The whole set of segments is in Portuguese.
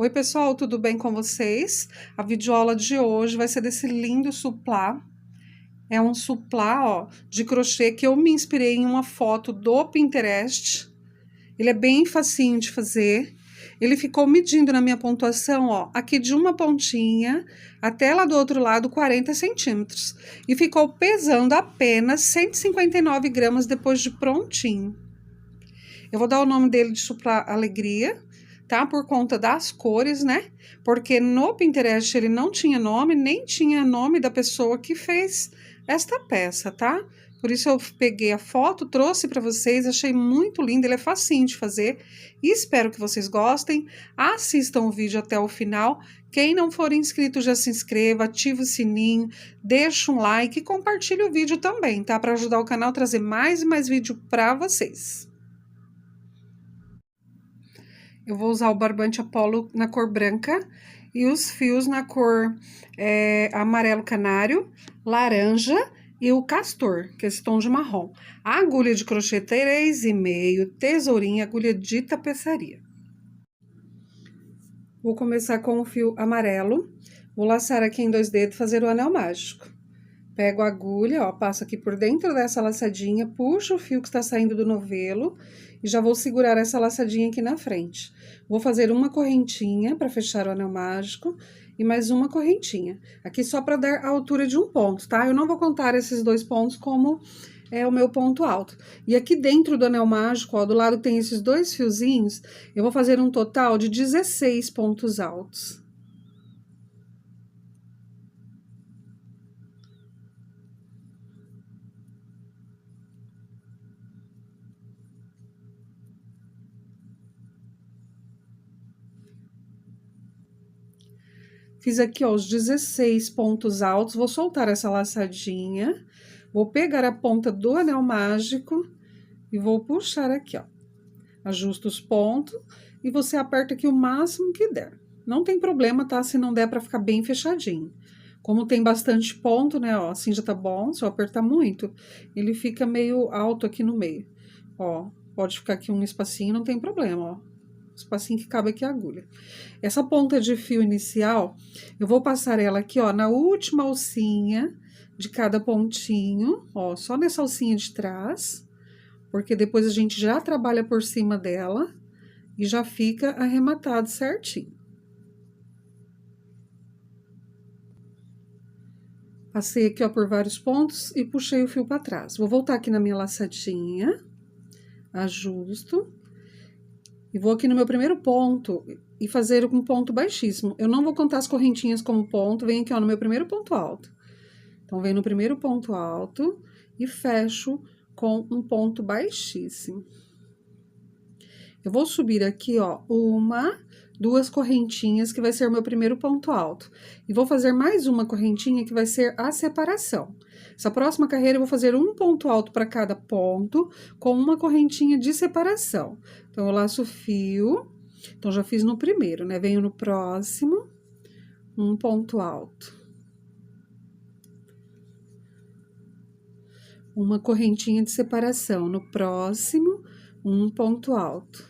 Oi pessoal, tudo bem com vocês? A videoaula de hoje vai ser desse lindo suplá. É um suplá, ó, de crochê que eu me inspirei em uma foto do Pinterest. Ele é bem facinho de fazer. Ele ficou medindo na minha pontuação, ó, aqui de uma pontinha até lá do outro lado 40 centímetros. E ficou pesando apenas 159 gramas depois de prontinho. Eu vou dar o nome dele de Suplá Alegria, tá? Por conta das cores, né? Porque no Pinterest ele não tinha nome, nem tinha nome da pessoa que fez esta peça, tá? Por isso eu peguei a foto, trouxe para vocês, achei muito lindo, ele é facinho de fazer e espero que vocês gostem. Assistam o vídeo até o final. Quem não for inscrito já se inscreva, ativa o sininho, deixa um like e compartilhe o vídeo também, tá? Para ajudar o canal a trazer mais e mais vídeo para vocês. Eu vou usar o barbante Apollo na cor branca e os fios na cor amarelo canário, laranja e o castor, que é esse tom de marrom. A agulha de crochê 3,5, tesourinha, agulha de tapeçaria. Vou começar com o fio amarelo, vou laçar aqui em 2 dedos, fazer o anel mágico. Pego a agulha, ó, passo aqui por dentro dessa laçadinha, puxo o fio que está saindo do novelo e já vou segurar essa laçadinha aqui na frente. Vou fazer uma correntinha para fechar o anel mágico e mais uma correntinha. Aqui só para dar a altura de um ponto, tá? Eu não vou contar esses 2 pontos como é o meu ponto alto. E aqui dentro do anel mágico, ó, do lado que tem esses 2 fiozinhos, eu vou fazer um total de 16 pontos altos. Fiz aqui, ó, os 16 pontos altos, vou soltar essa laçadinha, vou pegar a ponta do anel mágico e vou puxar aqui, ó. Ajusta os pontos e você aperta aqui o máximo que der. Não tem problema, tá? Se não der pra ficar bem fechadinho. Como tem bastante ponto, né, ó, assim já tá bom. Se eu apertar muito, ele fica meio alto aqui no meio. Ó, pode ficar aqui um espacinho, não tem problema, ó. Espacinho que cabe aqui a agulha. Essa ponta de fio inicial, eu vou passar ela aqui, ó, na última alcinha de cada pontinho, ó, só nessa alcinha de trás, porque depois a gente já trabalha por cima dela e já fica arrematado certinho. Passei aqui, ó, por vários pontos e puxei o fio para trás. Vou voltar aqui na minha laçadinha, ajusto. E vou aqui no meu primeiro ponto e fazer um ponto baixíssimo. Eu não vou contar as correntinhas como ponto, venho aqui, ó, no meu primeiro ponto alto. Então, venho no primeiro ponto alto e fecho com um ponto baixíssimo. Eu vou subir aqui, ó, 1, 2 correntinhas, que vai ser o meu primeiro ponto alto. E vou fazer mais uma correntinha, que vai ser a separação. Essa próxima carreira, eu vou fazer um ponto alto para cada ponto, com uma correntinha de separação. Então, eu laço o fio. Então, já fiz no primeiro, né? Venho no próximo, um ponto alto. Uma correntinha de separação. No próximo, um ponto alto.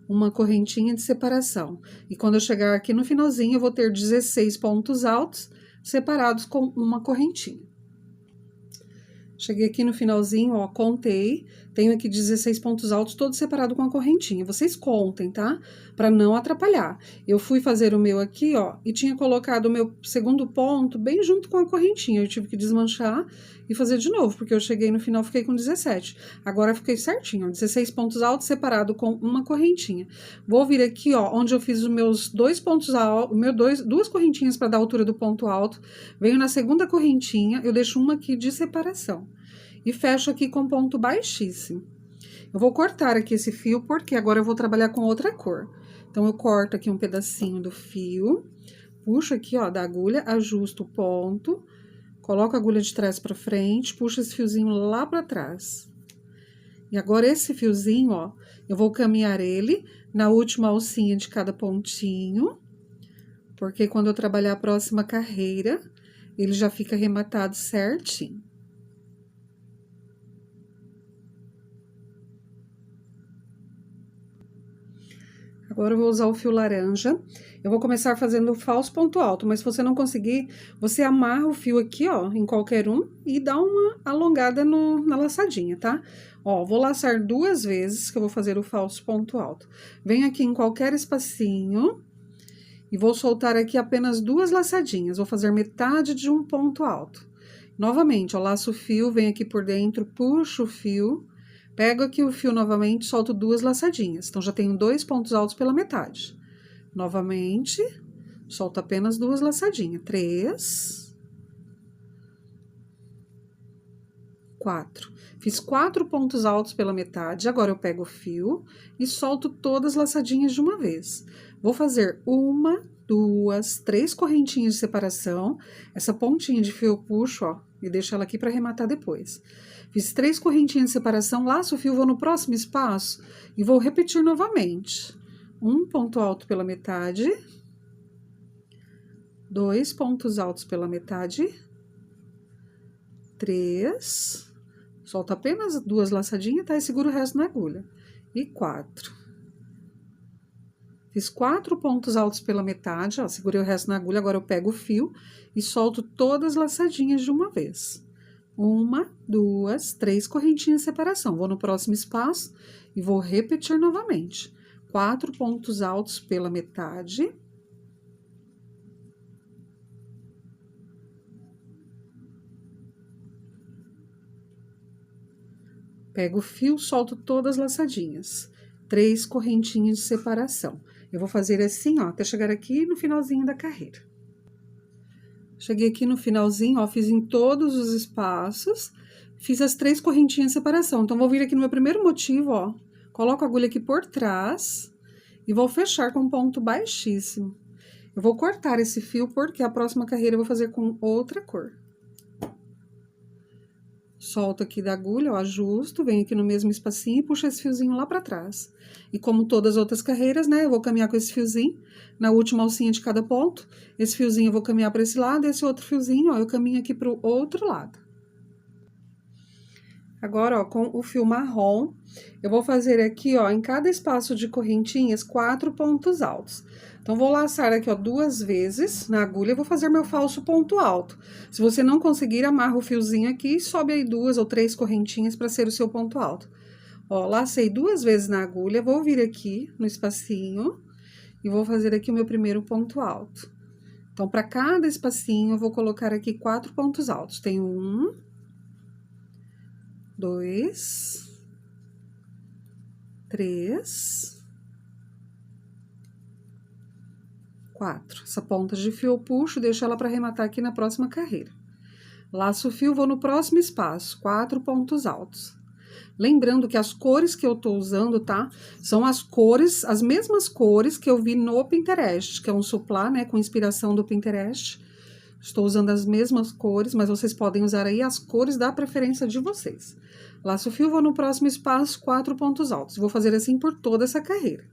Uma correntinha de separação. E quando eu chegar aqui no finalzinho, eu vou ter 16 pontos altos separados com uma correntinha. Cheguei aqui no finalzinho, ó, contei, tenho aqui 16 pontos altos, todos separados com a correntinha. Vocês contem, tá? Pra não atrapalhar. Eu fui fazer o meu aqui, ó, e tinha colocado o meu segundo ponto bem junto com a correntinha. Eu tive que desmanchar e fazer de novo, porque eu cheguei no final, fiquei com 17. Agora, fiquei certinho, ó, 16 pontos altos separado com uma correntinha. Vou vir aqui, ó, onde eu fiz os meus 2 pontos altos, duas correntinhas para dar a altura do ponto alto. Venho na segunda correntinha, eu deixo uma aqui de separação. E fecho aqui com ponto baixíssimo. Eu vou cortar aqui esse fio, porque agora eu vou trabalhar com outra cor. Então, eu corto aqui um pedacinho do fio, puxo aqui, ó, da agulha, ajusto o ponto, coloco a agulha de trás pra frente, puxo esse fiozinho lá pra trás. E agora, esse fiozinho, ó, eu vou caminhar ele na última alcinha de cada pontinho, porque quando eu trabalhar a próxima carreira, ele já fica arrematado certinho. Agora eu vou usar o fio laranja. Eu vou começar fazendo o falso ponto alto, mas se você não conseguir, você amarra o fio aqui, ó, em qualquer um e dá uma alongada na laçadinha, tá? Ó, vou laçar 2 vezes que eu vou fazer o falso ponto alto. Venho aqui em qualquer espacinho e vou soltar aqui apenas 2 laçadinhas. Vou fazer metade de um ponto alto. Novamente, ó, laço o fio, venho aqui por dentro, puxo o fio. Pego aqui o fio novamente, solto 2 laçadinhas. Então, já tenho 2 pontos altos pela metade. Novamente, solto apenas 2 laçadinhas. 3, 4. Fiz 4 pontos altos pela metade. Agora, eu pego o fio e solto todas as laçadinhas de uma vez. Vou fazer 1, 2, 3 correntinhas de separação. Essa pontinha de fio eu puxo, ó, e deixo ela aqui para arrematar depois. Fiz 3 correntinhas de separação, laço o fio, vou no próximo espaço e vou repetir novamente. 1 ponto alto pela metade, 2 pontos altos pela metade, 3, solto apenas 2 laçadinhas, tá? E seguro o resto na agulha. E 4. Fiz 4 pontos altos pela metade, ó, segurei o resto na agulha, agora eu pego o fio e solto todas as laçadinhas de uma vez. 1, 2, 3 correntinhas de separação. Vou no próximo espaço e vou repetir novamente. 4 pontos altos pela metade. Pego o fio, solto todas as laçadinhas. 3 correntinhas de separação. Eu vou fazer assim, ó, até chegar aqui no finalzinho da carreira. Cheguei aqui no finalzinho, ó, fiz em todos os espaços, fiz as 3 correntinhas de separação. Então, vou vir aqui no meu primeiro motivo, ó, coloco a agulha aqui por trás e vou fechar com ponto baixíssimo. Eu vou cortar esse fio porque a próxima carreira eu vou fazer com outra cor. Solto aqui da agulha, ó, ajusto, venho aqui no mesmo espacinho e puxo esse fiozinho lá pra trás. E como todas as outras carreiras, né, eu vou caminhar com esse fiozinho na última alcinha de cada ponto. Esse fiozinho eu vou caminhar para esse lado, esse outro fiozinho, ó, eu caminho aqui pro outro lado. Agora, ó, com o fio marrom, eu vou fazer aqui, ó, em cada espaço de correntinhas, 4 pontos altos. Então, vou laçar aqui, ó, 2 vezes na agulha e vou fazer meu falso ponto alto. Se você não conseguir, amarra o fiozinho aqui e sobe aí 2 ou 3 correntinhas para ser o seu ponto alto. Ó, lacei 2 vezes na agulha, vou vir aqui no espacinho e vou fazer aqui o meu primeiro ponto alto. Então, para cada espacinho, eu vou colocar aqui 4 pontos altos. Tem 1, 2, 3, 4. Essa ponta de fio eu puxo, deixo ela para arrematar aqui na próxima carreira. Laço o fio, vou no próximo espaço, 4 pontos altos. Lembrando que as cores que eu tô usando, tá? São as cores, as mesmas cores que eu vi no Pinterest, que é um suplá, né, com inspiração do Pinterest. Estou usando as mesmas cores, mas vocês podem usar aí as cores da preferência de vocês. Laço o fio, vou no próximo espaço, 4 pontos altos. Vou fazer assim por toda essa carreira.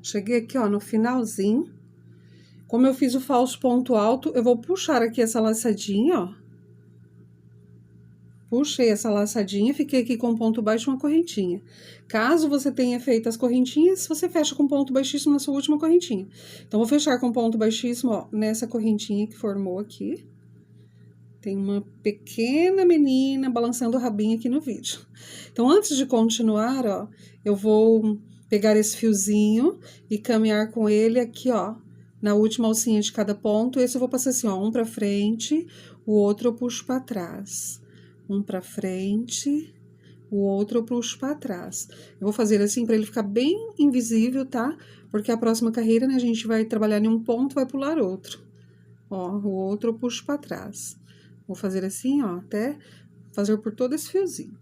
Cheguei aqui, ó, no finalzinho. Como eu fiz o falso ponto alto, eu vou puxar aqui essa laçadinha, ó. Puxei essa laçadinha, fiquei aqui com ponto baixo e uma correntinha. Caso você tenha feito as correntinhas, você fecha com ponto baixíssimo na sua última correntinha. Então, vou fechar com ponto baixíssimo, ó, nessa correntinha que formou aqui. Tem uma pequena menina balançando o rabinho aqui no vídeo. Então, antes de continuar, ó, eu vou pegar esse fiozinho e caminhar com ele aqui, ó, na última alcinha de cada ponto. Esse eu vou passar assim, ó, um pra frente, o outro eu puxo pra trás. Um pra frente, o outro eu puxo pra trás. Eu vou fazer assim pra ele ficar bem invisível, tá? Porque a próxima carreira, né, a gente vai trabalhar em um ponto, vai pular outro. Ó, o outro eu puxo pra trás. Vou fazer assim, ó, até fazer por todo esse fiozinho.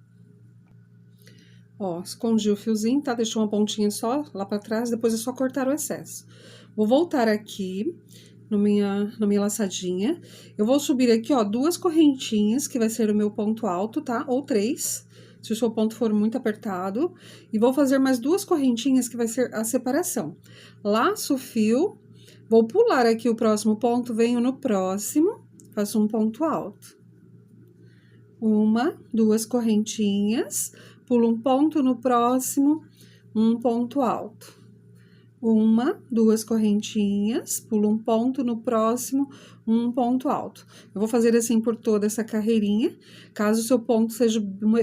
Ó, escondi o fiozinho, tá? Deixou uma pontinha só lá pra trás, depois é só cortar o excesso. Vou voltar aqui na minha laçadinha. Eu vou subir aqui, ó, 2 correntinhas, que vai ser o meu ponto alto, tá? Ou 3, se o seu ponto for muito apertado. E vou fazer mais 2 correntinhas, que vai ser a separação. Laço o fio, Vou pular aqui o próximo ponto, venho no próximo, faço um ponto alto. Uma, duas correntinhas, pulo um ponto no próximo, um ponto alto. Uma, duas correntinhas, pulo um ponto no próximo, um ponto alto. Eu vou fazer assim por toda essa carreirinha, caso o seu ponto seja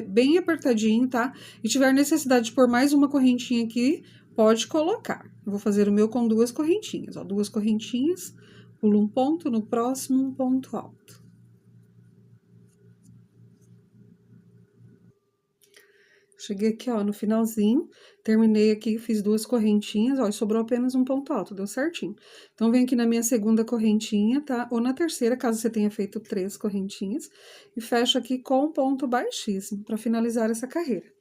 bem apertadinho, tá? E tiver necessidade de pôr mais uma correntinha aqui, pode colocar. Eu vou fazer o meu com duas correntinhas, ó, duas correntinhas, pulo um ponto no próximo, um ponto alto. Cheguei aqui, ó, no finalzinho, terminei aqui, fiz duas correntinhas, ó, e sobrou apenas um ponto alto, deu certinho. Então, vem aqui na minha segunda correntinha, tá? Ou na terceira, caso você tenha feito 3 correntinhas, e fecho aqui com um ponto baixíssimo, pra finalizar essa carreira.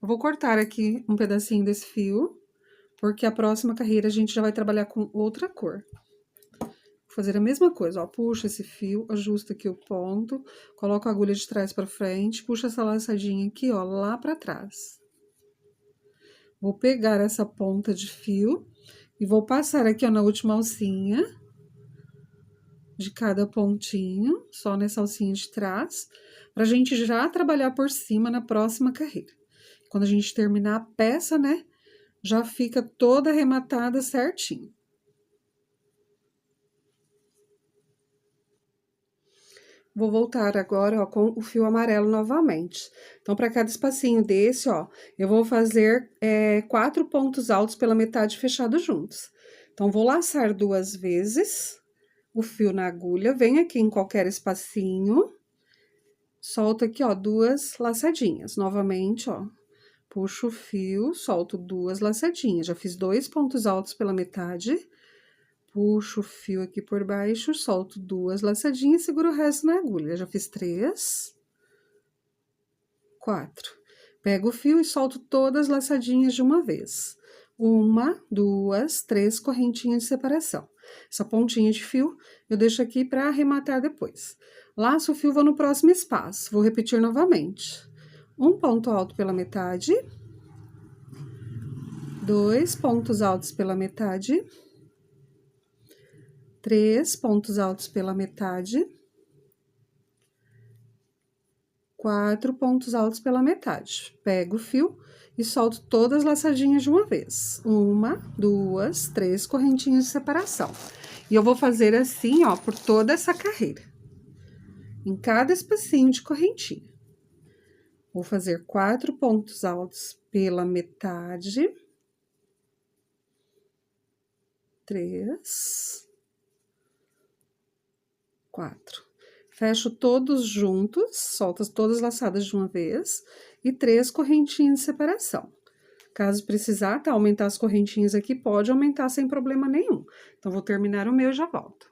Eu vou cortar aqui um pedacinho desse fio, porque a próxima carreira a gente já vai trabalhar com outra cor. Vou fazer a mesma coisa, ó, puxa esse fio, ajusta aqui o ponto, coloco a agulha de trás pra frente, puxa essa laçadinha aqui, ó, lá pra trás. Vou pegar essa ponta de fio e vou passar aqui, ó, na última alcinha de cada pontinho, só nessa alcinha de trás, pra gente já trabalhar por cima na próxima carreira. Quando a gente terminar a peça, né, já fica toda arrematada certinho. Vou voltar agora, ó, com o fio amarelo novamente. Então, para cada espacinho desse, ó, eu vou fazer 4 pontos altos pela metade fechados juntos. Então, vou laçar 2 vezes o fio na agulha, venho aqui em qualquer espacinho, solto aqui, ó, 2 laçadinhas. Novamente, ó, puxo o fio, solto 2 laçadinhas. Já fiz 2 pontos altos pela metade. Puxo o fio aqui por baixo, solto 2 laçadinhas, seguro o resto na agulha. Já fiz 3, 4. Pego o fio e solto todas as laçadinhas de uma vez. 1, 2, 3 correntinhas de separação. Essa pontinha de fio eu deixo aqui para arrematar depois. Laço o fio, vou no próximo espaço. Vou repetir novamente. Um ponto alto pela metade. 2 pontos altos pela metade. 3 pontos altos pela metade, 4 pontos altos pela metade. Pego o fio e solto todas as laçadinhas de uma vez. 1, 2, 3 correntinhas de separação. E eu vou fazer assim, ó, por toda essa carreira. Em cada espacinho de correntinha. Vou fazer 4 pontos altos pela metade. 3... 4. Fecho todos juntos, solto todas as laçadas de uma vez e 3 correntinhas de separação. Caso precisar, tá, aumentar as correntinhas aqui, pode aumentar sem problema nenhum. Então, vou terminar o meu e já volto.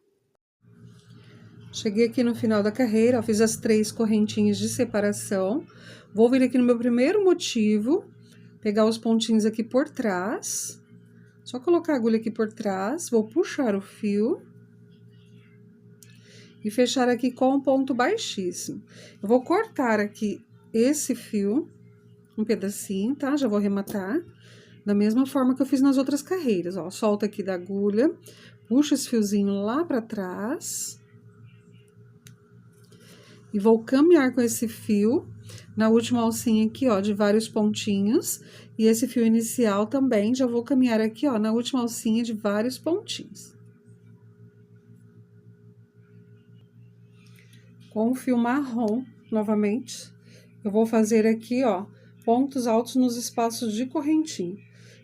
Cheguei aqui no final da carreira, ó, fiz as 3 correntinhas de separação. Vou vir aqui no meu primeiro motivo, pegar os pontinhos aqui por trás. Só colocar a agulha aqui por trás, vou puxar o fio e fechar aqui com um ponto baixíssimo. Eu vou cortar aqui esse fio, um pedacinho, tá? Já vou arrematar, da mesma forma que eu fiz nas outras carreiras, ó. Solta aqui da agulha, puxa esse fiozinho lá pra trás. E vou caminhar com esse fio na última alcinha aqui, ó, de vários pontinhos. E esse fio inicial também, já vou caminhar aqui, ó, na última alcinha de vários pontinhos. Com o fio marrom, novamente, eu vou fazer aqui, ó, pontos altos nos espaços de correntinha.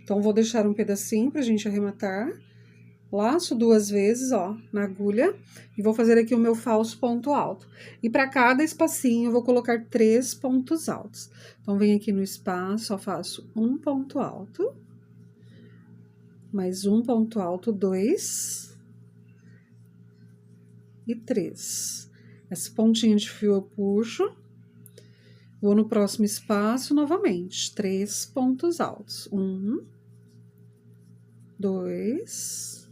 Então, vou deixar um pedacinho pra gente arrematar. Laço 2 vezes, ó, na agulha, e vou fazer aqui o meu falso ponto alto. E para cada espacinho, eu vou colocar 3 pontos altos. Então, venho aqui no espaço, ó, faço um ponto alto, mais um ponto alto, 2 e 3. Essa pontinha de fio eu puxo, vou no próximo espaço novamente, 3 pontos altos. 1, 2,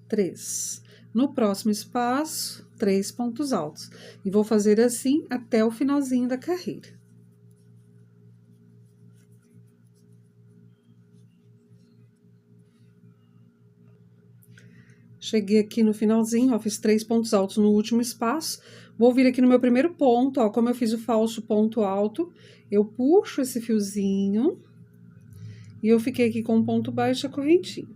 3. No próximo espaço, 3 pontos altos. E vou fazer assim até o finalzinho da carreira. Cheguei aqui no finalzinho, ó, fiz 3 pontos altos no último espaço. Vou vir aqui no meu primeiro ponto, ó, como eu fiz o falso ponto alto, eu puxo esse fiozinho e eu fiquei aqui com um ponto baixo a correntinha.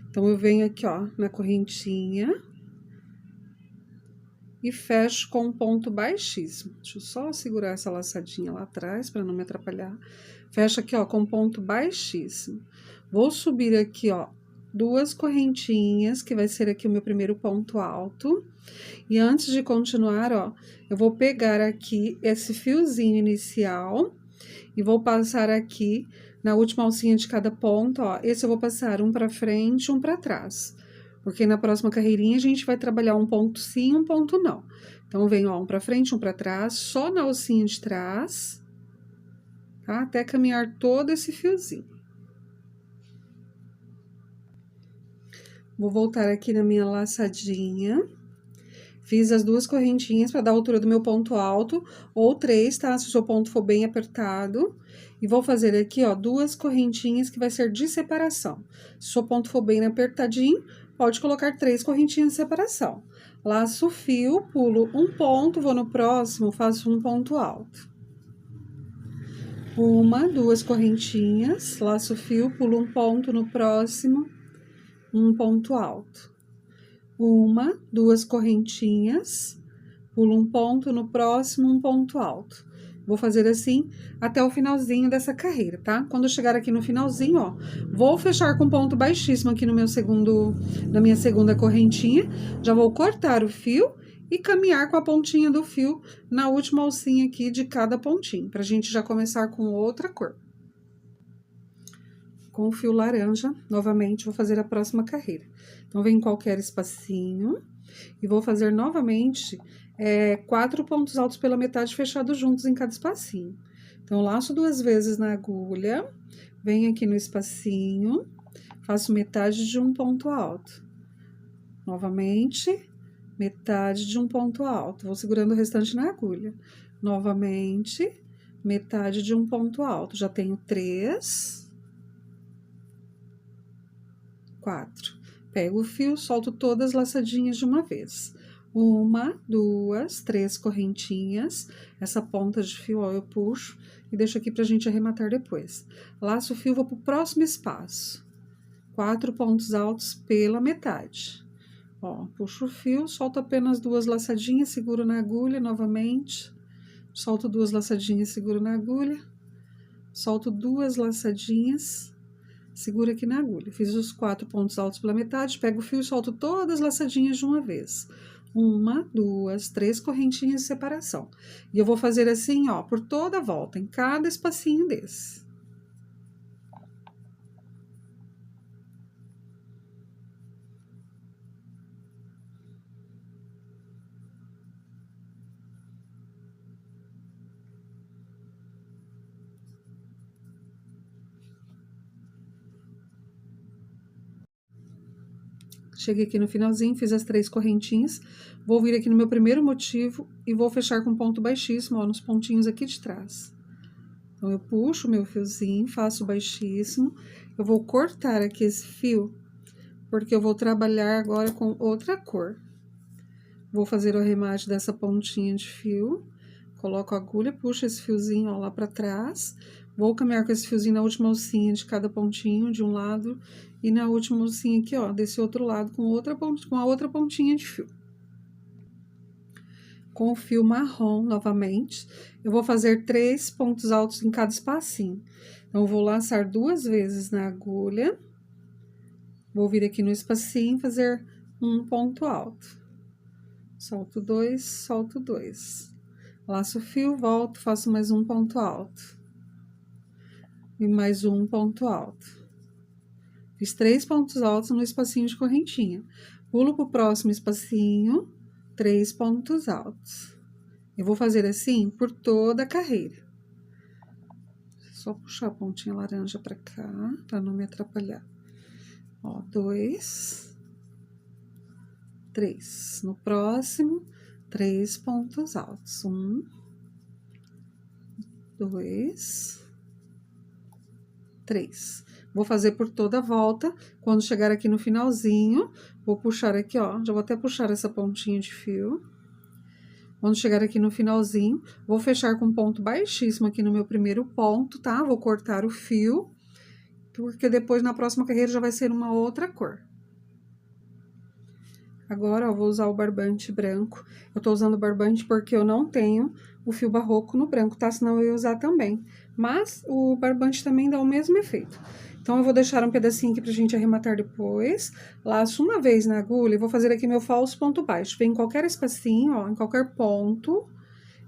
Então, eu venho aqui, ó, na correntinha e fecho com um ponto baixíssimo. Deixa eu só segurar essa laçadinha lá atrás para não me atrapalhar. Fecho aqui, ó, com um ponto baixíssimo. Vou subir aqui, ó, 2 correntinhas, que vai ser aqui o meu primeiro ponto alto. E antes de continuar, ó, eu vou pegar aqui esse fiozinho inicial e vou passar aqui na última alcinha de cada ponto, ó. Esse eu vou passar um pra frente, um pra trás. Porque na próxima carreirinha a gente vai trabalhar um ponto sim, um ponto não. Então, vem, ó, um pra frente, um pra trás, só na alcinha de trás, tá? Até caminhar todo esse fiozinho. Vou voltar aqui na minha laçadinha. Fiz as 2 correntinhas para dar a altura do meu ponto alto, ou 3, tá? Se o seu ponto for bem apertado. E vou fazer aqui, ó, 2 correntinhas que vai ser de separação. Se o seu ponto for bem apertadinho, pode colocar 3 correntinhas de separação. Laço o fio, pulo um ponto, vou no próximo, faço um ponto alto. 1, 2 correntinhas, laço o fio, pulo um ponto no próximo, um ponto alto. 1, 2 correntinhas, pulo um ponto no próximo, um ponto alto. Vou fazer assim até o finalzinho dessa carreira, tá? Quando eu chegar aqui no finalzinho, ó, vou fechar com ponto baixíssimo aqui no meu na minha segunda correntinha. Já vou cortar o fio e caminhar com a pontinha do fio na última alcinha aqui de cada pontinho, pra gente já começar com outra cor. Com o fio laranja, novamente, vou fazer a próxima carreira. Então, vem em qualquer espacinho e vou fazer novamente 4 pontos altos pela metade fechados juntos em cada espacinho. Então, laço 2 vezes na agulha, venho aqui no espacinho, faço metade de um ponto alto. Novamente, metade de um ponto alto. Vou segurando o restante na agulha. Novamente, metade de um ponto alto. Já tenho 3... 4. Pego o fio, solto todas as laçadinhas de uma vez. 1, 2, 3 correntinhas. Essa ponta de fio, ó, eu puxo e deixo aqui pra gente arrematar depois. Laço o fio, vou pro próximo espaço. 4 pontos altos pela metade. Ó, puxo o fio, solto apenas 2 laçadinhas, seguro na agulha novamente. Solto 2 laçadinhas, seguro na agulha. Solto 2 laçadinhas. Segura aqui na agulha. Fiz os 4 pontos altos pela metade, pego o fio e solto todas as laçadinhas de uma vez. 1, 2, 3 correntinhas de separação. E eu vou fazer assim, ó, por toda a volta, em cada espacinho desse. Cheguei aqui no finalzinho, fiz as 3 correntinhas, vou vir aqui no meu primeiro motivo e vou fechar com ponto baixíssimo, ó, nos pontinhos aqui de trás. Então, eu puxo o meu fiozinho, faço baixíssimo, eu vou cortar aqui esse fio, porque eu vou trabalhar agora com outra cor. Vou fazer o arremate dessa pontinha de fio, coloco a agulha, puxo esse fiozinho, ó, lá pra trás, vou caminhar com esse fiozinho na última alcinha de cada pontinho, de um lado, e na última alcinha aqui, ó, desse outro lado, com a outra pontinha de fio. Com o fio marrom, novamente, eu vou fazer 3 pontos altos em cada espacinho. Então, eu vou laçar 2 vezes na agulha, vou vir aqui no espacinho, fazer um ponto alto. Solto 2, solto 2. Laço o fio, volto, faço mais um ponto alto. E mais um ponto alto. Fiz 3 pontos altos no espacinho de correntinha. Pulo pro próximo espacinho, 3 pontos altos. Eu vou fazer assim por toda a carreira. Só puxar a pontinha laranja pra cá, pra não me atrapalhar. Ó, 2, 3. No próximo, 3 pontos altos. 1, 2, 3. Vou fazer por toda a volta. Quando chegar aqui no finalzinho, vou puxar aqui, ó. Já vou até puxar essa pontinha de fio. Quando chegar aqui no finalzinho, vou fechar com ponto baixíssimo aqui no meu primeiro ponto, tá? Vou cortar o fio, porque depois na próxima carreira já vai ser uma outra cor. Agora, ó, vou usar o barbante branco. Eu tô usando o barbante porque eu não tenho o fio barroco no branco, tá? Senão eu ia usar também. Mas o barbante também dá o mesmo efeito. Então, eu vou deixar um pedacinho aqui pra gente arrematar depois. Laço uma vez na agulha e vou fazer aqui meu falso ponto baixo. Venho em qualquer espacinho, ó, em qualquer ponto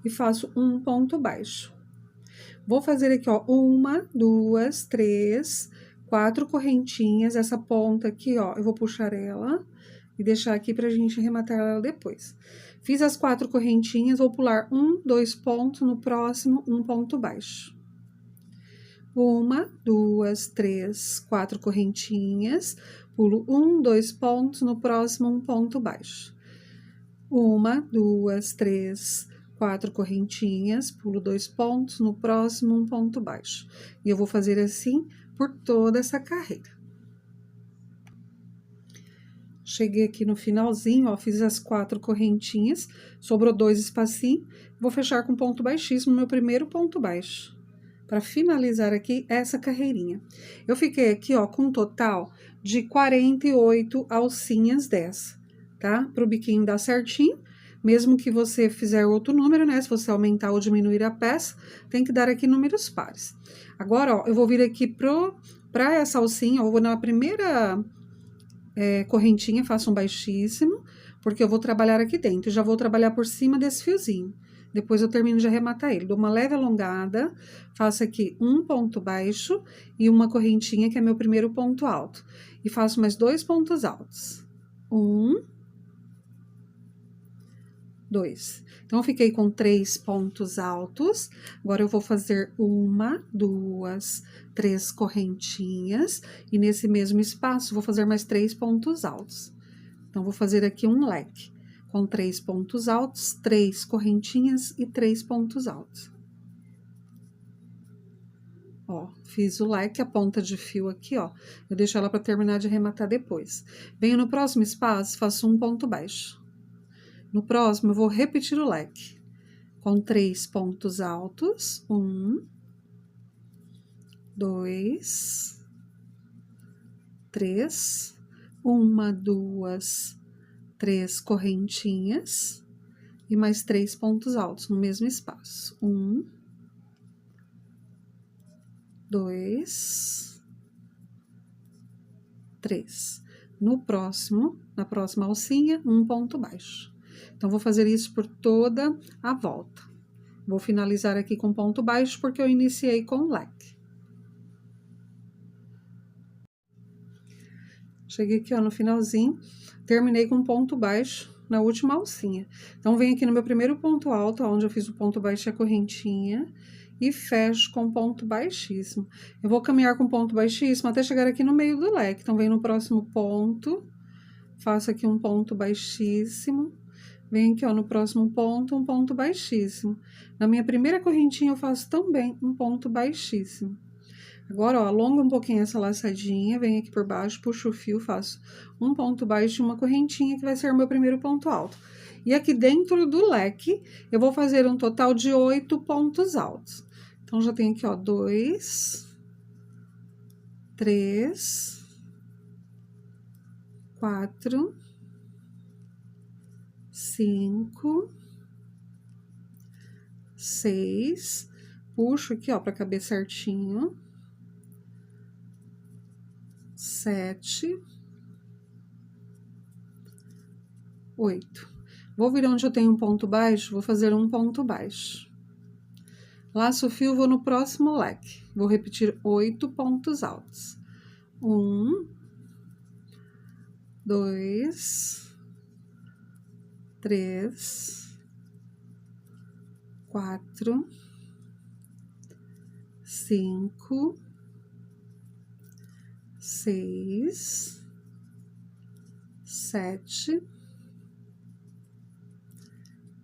e faço um ponto baixo. Vou fazer aqui, ó, 1, 2, 3, 4 correntinhas. Essa ponta aqui, ó, eu vou puxar ela e deixar aqui pra gente arrematar ela depois. Fiz as 4 correntinhas, vou pular 1, 2 pontos, no próximo, um ponto baixo. 1, 2, 3, 4 correntinhas, pulo 1, 2 pontos, no próximo, um ponto baixo. 1, 2, 3, 4 correntinhas, pulo 2 pontos, no próximo, um ponto baixo. E eu vou fazer assim por toda essa carreira. Cheguei aqui no finalzinho, ó, fiz as 4 correntinhas, sobrou 2 espacinhos, vou fechar com ponto baixíssimo, meu primeiro ponto baixo, para finalizar aqui essa carreirinha. Eu fiquei aqui, ó, com um total de 48 alcinhas dessa, tá? Pro biquinho dar certinho, mesmo que você fizer outro número, né? Se você aumentar ou diminuir a peça, tem que dar aqui números pares. Agora, ó, eu vou vir aqui pra essa alcinha, ó, eu vou na primeira... correntinha, faço um baixíssimo, porque eu vou trabalhar aqui dentro, já vou trabalhar por cima desse fiozinho. Depois eu termino de arrematar ele. Dou uma leve alongada, faço aqui um ponto baixo e uma correntinha, que é meu primeiro ponto alto. E faço mais 2 pontos altos. 1, 2. Então, eu fiquei com 3 pontos altos. Agora, eu vou fazer 1, 2, 3 correntinhas. E nesse mesmo espaço, vou fazer mais 3 pontos altos. Então, vou fazer aqui um leque. Com 3 pontos altos, 3 correntinhas e 3 pontos altos. Ó, fiz o leque, a ponta de fio aqui, ó. Eu deixo ela para terminar de arrematar depois. Venho no próximo espaço, faço um ponto baixo. No próximo, eu vou repetir o leque, com 3 pontos altos, 1, 2, 3, 1, 2, 3 correntinhas, e mais 3 pontos altos no mesmo espaço, 1, 2, 3. No próximo, na próxima alcinha, um ponto baixo. Então, vou fazer isso por toda a volta. Vou finalizar aqui com ponto baixo, porque eu iniciei com leque. Cheguei aqui, ó, no finalzinho, terminei com ponto baixo na última alcinha. Então, venho aqui no meu primeiro ponto alto, onde eu fiz o ponto baixo e a correntinha, e fecho com ponto baixíssimo. Eu vou caminhar com ponto baixíssimo até chegar aqui no meio do leque. Então, venho no próximo ponto, faço aqui um ponto baixíssimo, venho aqui, ó, no próximo ponto, um ponto baixíssimo. Na minha primeira correntinha, eu faço também um ponto baixíssimo. Agora, ó, alongo um pouquinho essa laçadinha, venho aqui por baixo, puxo o fio, faço um ponto baixo e uma correntinha, que vai ser o meu primeiro ponto alto. E aqui dentro do leque, eu vou fazer um total de 8 pontos altos. Então, já tenho aqui, ó, 2, 3, 4, 5, 6, puxo aqui, ó, pra caber certinho. 7, 8. Vou vir onde eu tenho um ponto baixo, vou fazer um ponto baixo. Laço o fio, vou no próximo leque. Vou repetir 8 pontos altos. 1, 2, 3, 4, 5, 6, 7,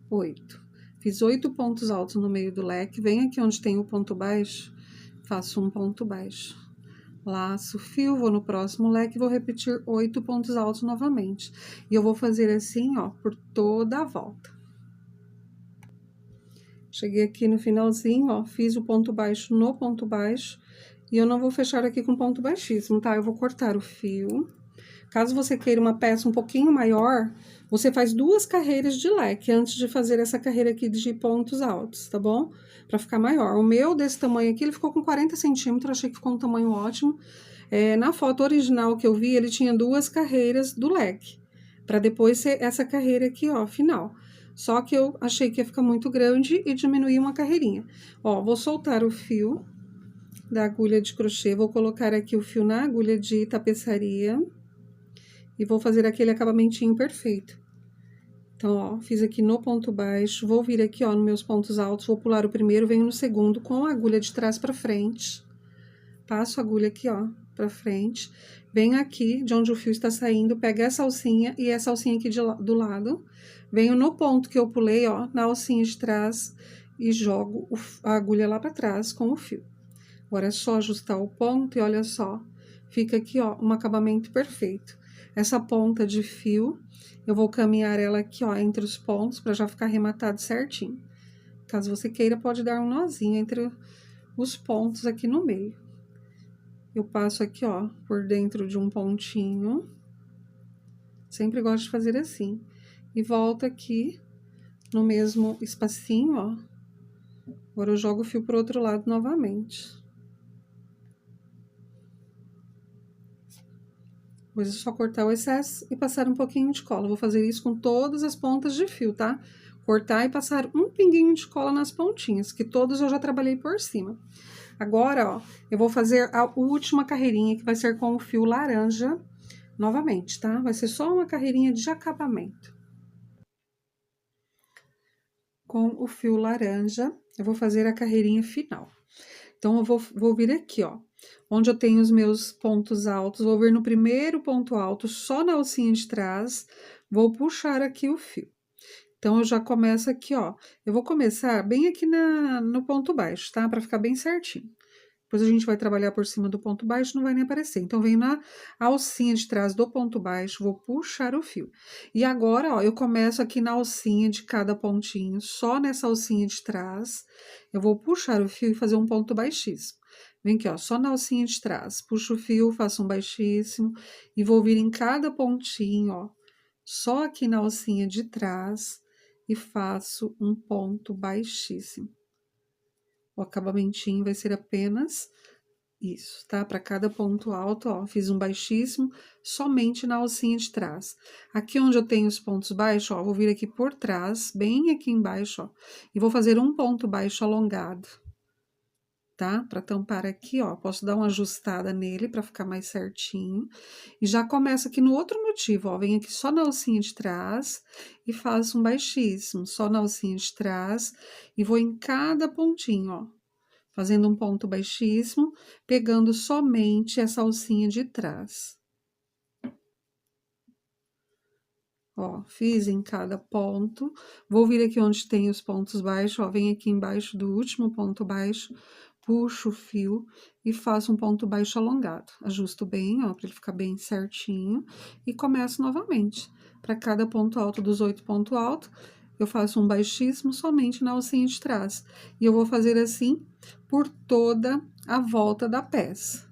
8. Fiz 8 pontos altos no meio do leque. Venho aqui onde tem o ponto baixo, faço um ponto baixo. Laço o fio, vou no próximo leque e vou repetir 8 pontos altos novamente. E eu vou fazer assim, ó, por toda a volta. Cheguei aqui no finalzinho, ó, fiz o ponto baixo no ponto baixo. E eu não vou fechar aqui com ponto baixíssimo, tá? Eu vou cortar o fio. Caso você queira uma peça um pouquinho maior, você faz 2 carreiras de leque antes de fazer essa carreira aqui de pontos altos, tá bom? Pra ficar maior. O meu, desse tamanho aqui, ele ficou com 40 centímetros, achei que ficou um tamanho ótimo. Na foto original que eu vi, ele tinha 2 carreiras do leque, pra depois ser essa carreira aqui, ó, final. Só que eu achei que ia ficar muito grande e diminuí uma carreirinha. Ó, vou soltar o fio da agulha de crochê, vou colocar aqui o fio na agulha de tapeçaria e vou fazer aquele acabamentinho perfeito. Então, ó, fiz aqui no ponto baixo, vou vir aqui, ó, nos meus pontos altos, vou pular o primeiro, venho no segundo com a agulha de trás pra frente. Passo a agulha aqui, ó, pra frente. Venho aqui, de onde o fio está saindo, pego essa alcinha e essa alcinha aqui do lado. Venho no ponto que eu pulei, ó, na alcinha de trás e jogo a agulha lá pra trás com o fio. Agora é só ajustar o ponto e olha só, fica aqui, ó, um acabamento perfeito. Essa ponta de fio, eu vou caminhar ela aqui, ó, entre os pontos, pra já ficar arrematado certinho. Caso você queira, pode dar um nozinho entre os pontos aqui no meio. Eu passo aqui, ó, por dentro de um pontinho. Sempre gosto de fazer assim. E volto aqui no mesmo espacinho, ó. Agora eu jogo o fio pro outro lado novamente. Depois é só cortar o excesso e passar um pouquinho de cola. Vou fazer isso com todas as pontas de fio, tá? Cortar e passar um pinguinho de cola nas pontinhas, que todos eu já trabalhei por cima. Agora, ó, eu vou fazer a última carreirinha, que vai ser com o fio laranja, novamente, tá? Vai ser só uma carreirinha de acabamento. Com o fio laranja, eu vou fazer a carreirinha final. Então, eu vou vir aqui, ó, onde eu tenho os meus pontos altos, vou vir no primeiro ponto alto, só na alcinha de trás, vou puxar aqui o fio. Então, eu já começo aqui, ó, eu vou começar bem aqui no ponto baixo, tá? Pra ficar bem certinho. Depois a gente vai trabalhar por cima do ponto baixo, não vai nem aparecer. Então, venho na alcinha de trás do ponto baixo, vou puxar o fio. E agora, ó, eu começo aqui na alcinha de cada pontinho, só nessa alcinha de trás, eu vou puxar o fio e fazer um ponto baixíssimo. Vem aqui, ó, só na alcinha de trás, puxo o fio, faço um baixíssimo e vou vir em cada pontinho, ó, só aqui na alcinha de trás e faço um ponto baixíssimo. O acabamentinho vai ser apenas isso, tá? Para cada ponto alto, ó, fiz um baixíssimo somente na alcinha de trás. Aqui onde eu tenho os pontos baixos, ó, vou vir aqui por trás, bem aqui embaixo, ó, e vou fazer um ponto baixo alongado, tá? Para tampar aqui, ó, posso dar uma ajustada nele para ficar mais certinho. E já começo aqui no outro motivo, ó, venho aqui só na alcinha de trás e faço um baixíssimo, só na alcinha de trás e vou em cada pontinho, ó, fazendo um ponto baixíssimo, pegando somente essa alcinha de trás. Ó, fiz em cada ponto, vou vir aqui onde tem os pontos baixos, ó, venho aqui embaixo do último ponto baixo, puxo o fio e faço um ponto baixo alongado. Ajusto bem, ó, para ele ficar bem certinho e começo novamente. Para cada ponto alto dos 8 pontos altos, eu faço um baixíssimo somente na alcinha de trás. E eu vou fazer assim por toda a volta da peça,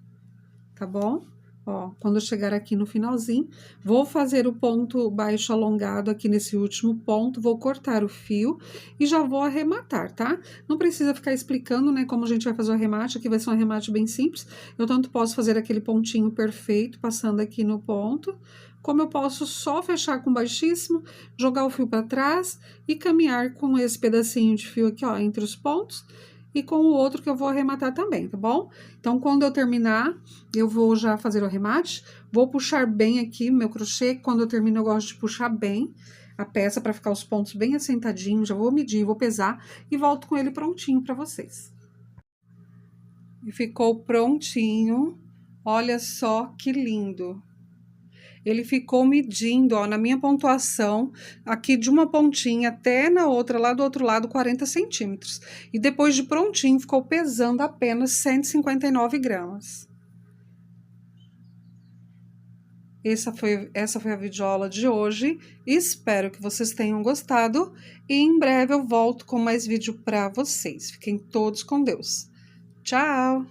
tá bom? Ó, quando eu chegar aqui no finalzinho, vou fazer o ponto baixo alongado aqui nesse último ponto, vou cortar o fio e já vou arrematar, tá? Não precisa ficar explicando, né, como a gente vai fazer o arremate, aqui vai ser um arremate bem simples. Eu tanto posso fazer aquele pontinho perfeito, passando aqui no ponto, como eu posso só fechar com baixíssimo, jogar o fio para trás e caminhar com esse pedacinho de fio aqui, ó, entre os pontos, e com o outro que eu vou arrematar também, tá bom? Então, quando eu terminar, eu vou já fazer o arremate, vou puxar bem aqui o meu crochê, quando eu termino eu gosto de puxar bem a peça para ficar os pontos bem assentadinhos, já vou medir, vou pesar e volto com ele prontinho para vocês. E ficou prontinho, olha só que lindo! Ele ficou medindo, ó, na minha pontuação, aqui de uma pontinha até na outra, lá do outro lado, 40 centímetros. E depois de prontinho, ficou pesando apenas 159 gramas. Essa foi a videoaula de hoje. Espero que vocês tenham gostado e em breve eu volto com mais vídeo para vocês. Fiquem todos com Deus. Tchau!